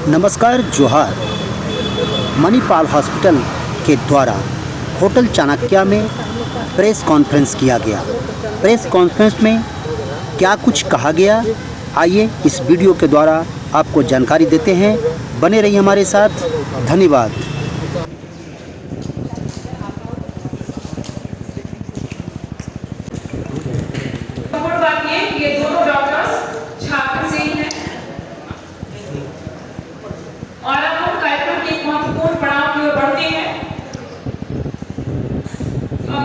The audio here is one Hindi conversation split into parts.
नमस्कार जोहार। मणिपाल हॉस्पिटल के द्वारा होटल चाणक्य में प्रेस कॉन्फ्रेंस किया गया। प्रेस कॉन्फ्रेंस में क्या कुछ कहा गया, आइए इस वीडियो के द्वारा आपको जानकारी देते हैं। बने रहिए हमारे साथ। धन्यवाद। ये दोनों डॉक्टर्स झारखंड से ही हैं और अब हम कार्यक्रम के एक महत्वपूर्ण पड़ाव की ओर बढ़ते हैं।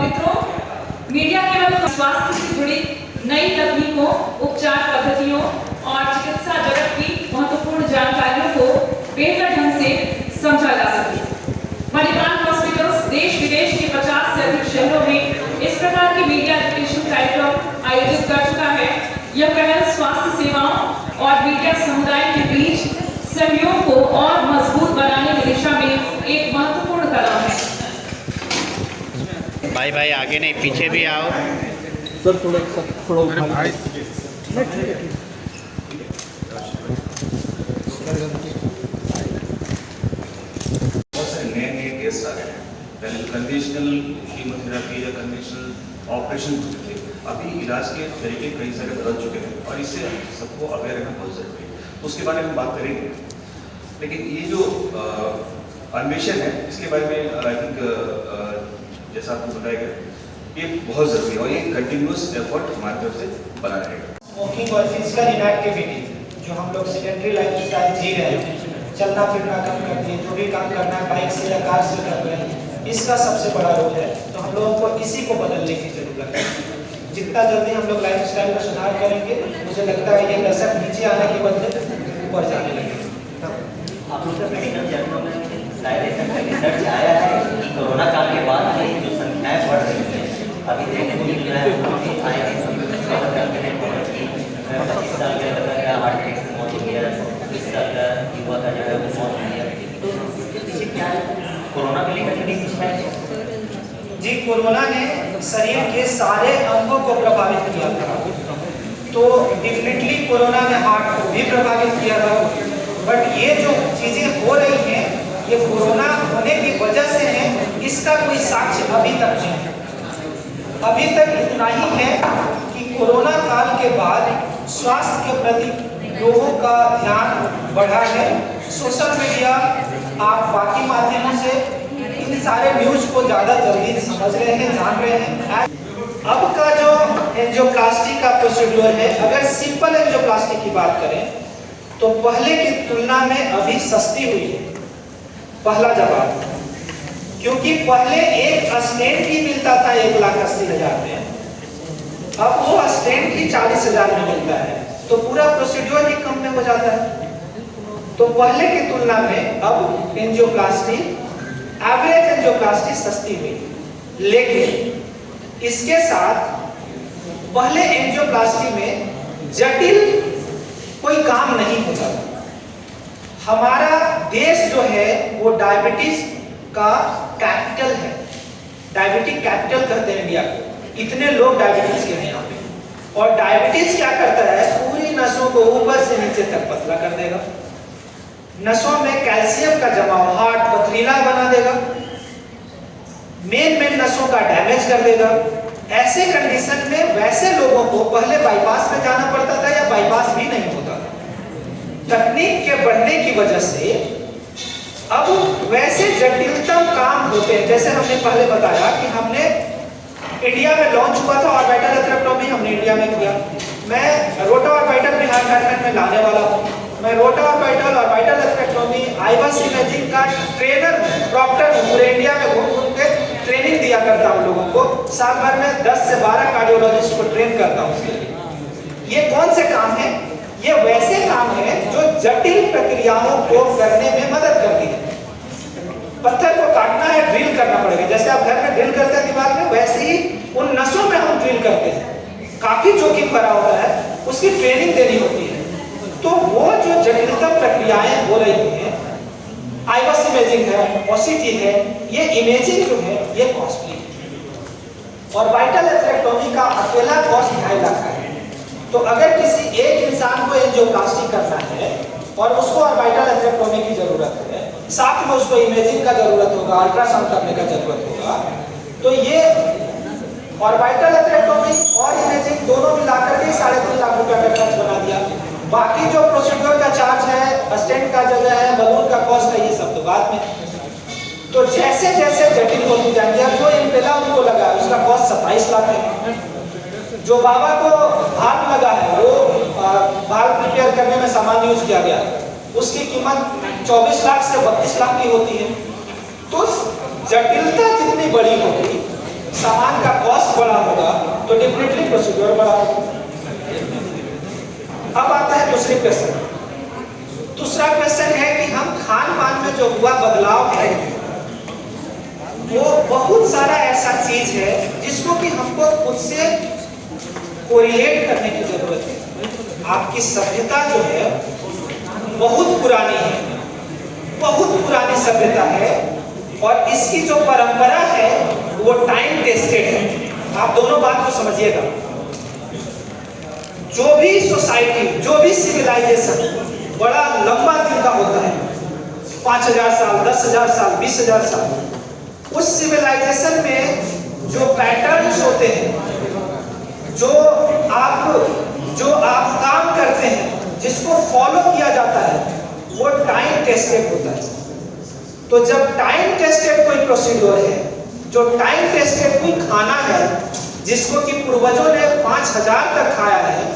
मित्रों, मीडिया केवल स्वास्थ्य से जुड़ी नई तकनीकों, उपचार पद्धतियों और चिकित्सा जगत की महत्वपूर्ण जानकारियों को बेहतर ढंग से समझा जा सके। मणिपाल हॉस्पिटल्स देश विदेश के 50 से अधिक शहरों में इस प्रकार के मीडिया एजुकेशन कार्यक्रम आयोजित कर चुका है। यह पहल स्वास्थ्य सेवाओं और मीडिया समुदाय के बीच सहयोग को और मजबूत बनाने की दिशा में एक महत्वपूर्ण कदम है। भाई आगे नहीं, पीछे भी आओ सर। थोड़ा भाई नए टेस्ट आ गए हैं। पहले कन्वेंशनल कीमोथेरेपी या कन्वेंशनल ऑपरेशन होते थे, अभी इलाज के तरीके कई सारे बदल चुके हैं और इससे सबको अवेयर रहना बहुत जरूरी है। तो उसके बारे में हम बात करेंगे, लेकिन ये जो अन्वेषण है इसके बारे में आई थिंक जैसा आपको बताया गया, ये बहुत ज़रूरी है और ये कंटिन्यूस एफर्ट हमारी तरफ से बना रहेगा। स्मोकिंग और फिजिकल इनएक्टिविटी जो हम लोग सेडेंटरी लाइफस्टाइल जी रहे हैं, चलना फिरना कम कर दिए, जो भी काम करना है बाइक से या कार से कर रहे हैं, इसका सबसे बड़ा रोल है। तो हम लोगों को इसी को बदलने की जरूरत है। जितना जल्दी हम लोग लाइफस्टाइल में सुधार करेंगे, मुझे लगता है ये दशक नीचे आने के बदले ऊपर जाने लगेगा। आप लोग का मेडिकल जर्नल में रिसर्च आया है कि कोरोना काल के बाद ये जो संख्याएं बढ़ रही हैं, अभी देखने को मिल रहा है कि आए हैं 25 साल के लड़का का हार्ट अटैक से मौत हो गया, 20 साल का युवा का जो है वो मौत हो गया। तो इसके पीछे क्या है? कोरोना को लेकर के पीछे है जी, कोरोना ने शरीर के सारे अंगों को प्रभावित किया था। तो डेफिनेटली कोरोना ने हार्ट को भी प्रभावित किया था, बट ये जो चीजें हो रही हैं ये कोरोना होने की वजह से है, इसका कोई साक्ष्य अभी तक नहीं है। अभी तक इतना ही है कि कोरोना काल के बाद स्वास्थ्य के प्रति लोगों का ध्यान बढ़ा है। सोशल मीडिया, आप बाकी माध्यमों से इन सारे न्यूज को ज़्यादा जल्दी समझ रहे हैं, जान रहे हैं। अब का जो एंजियोप्लास्टी का प्रोसीड्यूर है, अगर सिंपल एंजियोप्लास्टी की बात करें तो पहले की तुलना में अभी सस्ती हुई है। पहला जवाब, क्योंकि पहले एक स्टेंट ही मिलता था 1,80,000 में, अब वो स्टेंट ही 40,000 में मिलता है, तो पूरा प्रोसीड्यूर ही कम में हो जाता है। तो पहले की तुलना में अब एंजियोप्लास्टी, एवरेज एंजियोप्लास्टी सस्ती हुई। लेकिन इसके साथ पहले एंजियोप्लास्टी में जटिल कोई काम नहीं होता था। हमारा देश जो है वो डायबिटीज का कैपिटल है, डायबिटिक कैपिटल कहते हैं इंडिया को। इतने लोग डायबिटीज के हैं यहाँ पे। और डायबिटीज क्या करता है, पूरी नसों को ऊपर से नीचे तक पतला कर देगा, नसों में कैल्शियम का जमाव, हार्ट पथरीला बना देगा, मेन नसों का डैमेज कर देगा। ऐसे कंडीशन में वैसे लोगों को पहले बाईपास में जाना पड़ता था या बाईपास भी नहीं होता था। तकनीक के बढ़ने की वजह से अब वैसे जटिलतम काम होते हैं। जैसे हमने पहले बताया कि हमने इंडिया में लॉन्च हुआ था ऑर्बिटल एथरेक्टोमी, हमने इंडिया में किया। मैं रोटा ऑर्बिटल बिहार झारखंड में लाने वाला हूँ। मैं रोटा ऑर्बिटल एथरेक्टोमी आईवास इमेजिंग का ट्रेनर, डॉक्टर हूँ। पूरे इंडिया में घूम घूम के ट्रेनिंग दिया करता हूँ लोगों को। साल भर में 10 से 12 कार्डियोलॉजिस्ट को ट्रेन करता हूँ उसके लिए। ये कौन से काम है? ये वैसे काम है जो जटिल प्रक्रियाओं को करने में मदद करती है। पत्थर को काटना है, ड्रिल करना पड़ेगा। जैसे आप घर में ड्रिल करते हैं दिमाग में, वैसे ही उन नसों में हम ड्रिल करते हैं। काफी जोखिम भरा होता है, उसकी ट्रेनिंग देनी होती है। तो वो जो जटिलतम प्रक्रियाएं हो रही हैं, आईवास इमेजिंग है, ओसीटी है, ये इमेजिंग जो है ये कॉस्टली है। और वाइटल एथरेक्टोमी का अकेला कॉस्ट 2.5 लाख का है। तो अगर किसी एक इंसान को एंजियोप्लास्टी करना है और उसको ऑर्बिटल एथलेक्टोमी की जरूरत है, साथ में उसको इमेजिंग का जरूरत होगा, अल्ट्रासाउंड करने का जरूरत होगा, तो ये ऑर्बिटल एथलेक्टोमी और इमेजिंग दोनों मिलाकर के 3.5 लाख रुपए का खर्च बना दिया। बाकी जो प्रोसीड्योर का चार्ज है, स्टेंट का जगह है, बलून का कॉस्ट है, ये सब तो बाद में। तो जैसे जैसे जटिल होती जाएंगे, अब जो इम्पेला उनको लगा है उसका कॉस्ट 27 लाख है। जो बाबा को भाग लगा है, वो भाग प्रिपेयर करने में सामान यूज किया गया, उसकी कीमत 24 लाख से 32 लाख की होती है। तो जटिलता जितनी बड़ी होगी, सामान का कॉस्ट बड़ा होगा, तो डेफिनेटली प्रोसीड्योर बड़ा होगा। अब आता है दूसरी क्वेश्चन। दूसरा क्वेश्चन है कि हम खान पान में जो हुआ बदलाव है, वो बहुत सारा ऐसा चीज है जिसको कि हमको खुद से कोरिलेट करने की जरूरत है। आपकी सभ्यता जो है बहुत पुरानी है, बहुत पुरानी सभ्यता है, और इसकी जो परंपरा है वो टाइम टेस्टेड है। आप दोनों बात को समझिएगा। जो भी सोसाइटी, जो भी सिविलाइजेशन बड़ा लंबा दिन का होता है, 5000 साल, 10,000 साल, 20,000 साल, उस सिविलाइजेशन में जो पैटर्न्स होते हैं, जो आप काम करते हैं, जिसको फॉलो किया जाता है, वो टाइम टेस्टेड होता है। तो जब टाइम टेस्टेड कोई प्रोसीड्योर है, जो टाइम टेस्टेड कोई खाना है, जिसको कि पूर्वजों ने 5000 तक खाया है,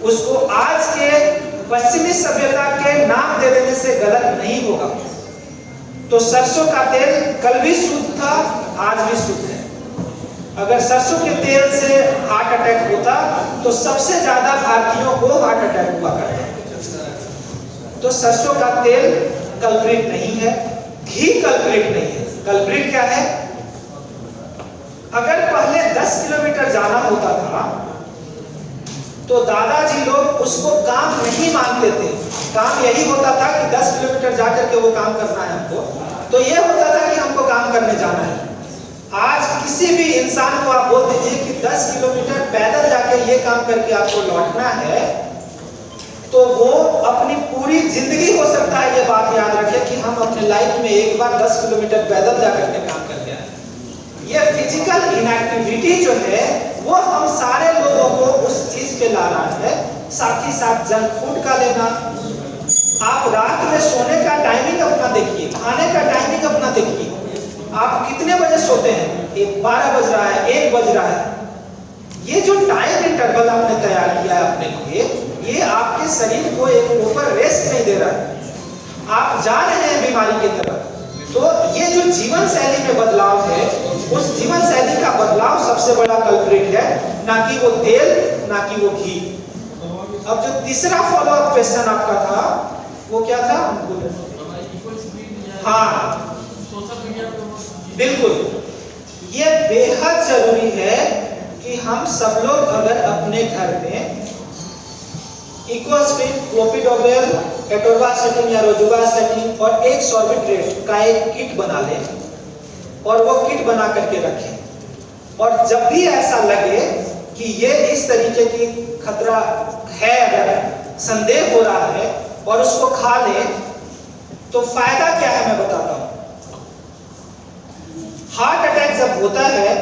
उसको आज के पश्चिमी सभ्यता के नाम दे देने से गलत नहीं होगा। तो सरसों का तेल कल भी शुद्ध था, आज भी शुद्ध है। अगर सरसों के तेल से हार्ट अटैक होता तो सबसे ज्यादा भारतीयों को हार्ट अटैक हुआ करता। तो सरसों का तेल कल्प्रिट नहीं है, घी कल्प्रिट नहीं है। कल्प्रिट क्या है? अगर पहले 10 किलोमीटर जाना होता था तो दादाजी लोग उसको काम नहीं मानते थे। काम यही होता था कि 10 किलोमीटर जाकर के वो काम करना है हमको, तो ये होता था कि हमको काम करने जाना है। आज किसी भी इंसान को आप बोल दीजिए कि 10 किलोमीटर पैदल जाके ये काम करके आपको लौटना है, तो वो अपनी पूरी जिंदगी, हो सकता है ये बात याद रखे कि हम अपने लाइफ में एक बार 10 किलोमीटर पैदल जाकर के काम करके आए। ये फिजिकल इनएक्टिविटी जो है वो हम सारे लोगों को उस चीज पे ला रहा है। साथ ही साथ जंक फूड का लेना, आप रात में सोने का टाइमिंग अपना देखिए, खाने का टाइमिंग अपना देखिए। आप कितने बजे सोते हैं? 12 बज रहा है, 1 बज रहा है। ये जो टाइम इंटरवल आपने तैयार किया है अपने लिए, ये आपके शरीर को एक प्रॉपर रेस्ट नहीं दे रहा है। आप जा रहे हैं बीमारी की तरफ। तो ये जो जीवन शैली में बदलाव है, उस जीवन शैली का बदलाव सबसे बड़ा कल्प्रिट है, ना कि वो तेल, ना कि वो घी। अब जो तीसरा फॉलोअप क्वेश्चन आपका था, वो क्या था? हाँ, बिल्कुल, ये बेहद जरूरी है कि हम सब लोग अगर अपने घर में इकोस्प्रिन, क्लोपिडोग्रेल, एटोर्वास्टेटिन या रोजुवास्टेटिन और एक सॉर्बिट्रेट का एक किट बना लें और वो किट बना करके रखें। और जब भी ऐसा लगे कि ये इस तरीके की खतरा है, अगर संदेह हो रहा है, और उसको खा लें, तो फायदा क्या है मैं बताता हूं। हार्ट अटैक जब होता है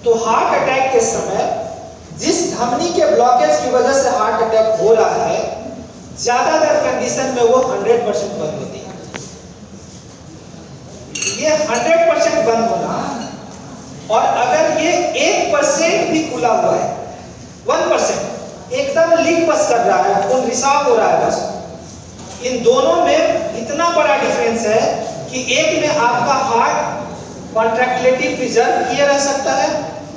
तो हार्ट अटैक के समय जिस धमनी के ब्लॉकेज की वजह से हार्ट अटैक हो रहा है, ज्यादातर कंडीशन में वो 100% बंद होती है। ये 100% बंद होना, और अगर ये 1% भी खुला हुआ है, 1% एकदम लीक बस कर रहा है, खून रिसाव हो रहा है बस, इन दोनों में इतना बड़ा डिफरेंस है कि एक में आपका हार्ट कॉन्ट्रैक्टिलिटी प्रिजर्व किए रह सकता है,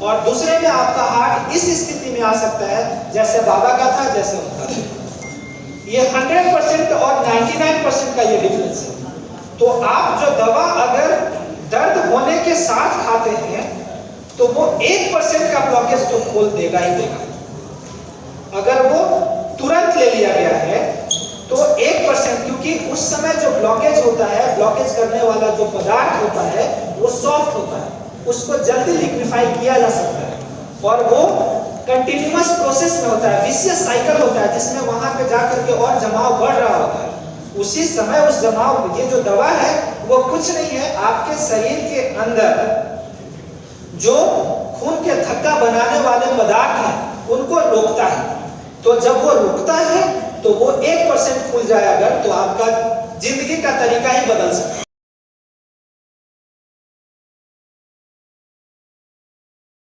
और दूसरे में आपका हार्ट इस स्थिति में आ सकता है जैसे बाबा का था, जैसे उनका था। ये 100% और 99% का ये डिफरेंस है। तो आप जो दवा अगर दर्द होने के साथ खाते हैं, तो वो 1% का ब्लॉकेज तो खोल देगा ही देगा। अगर वो तुरंत ले लिया गया है तो 1%, क्योंकि उस समय जो ब्लॉकेज होता है, ब्लॉकेज करने वाला जो पदार्थ होता है वो सॉफ्ट होता है, उसको जल्दी लिक्विफाई किया जा सकता है, और वो कंटिन्यूअस प्रोसेस में होता है, विशियस साइकिल होता है, जिसमें वहां पे जाकर के और जमाव बढ़ रहा होता है। उसी समय उस जमाव, ये जो दवा है वो कुछ नहीं है, आपके शरीर के अंदर जो खून के थक्का बनाने वाले पदार्थ हैं उनको रोकता है। तो जब वो रुकता है तो वो 1% खुल जाए अगर, तो आपका जिंदगी का तरीका ही बदल सकता है।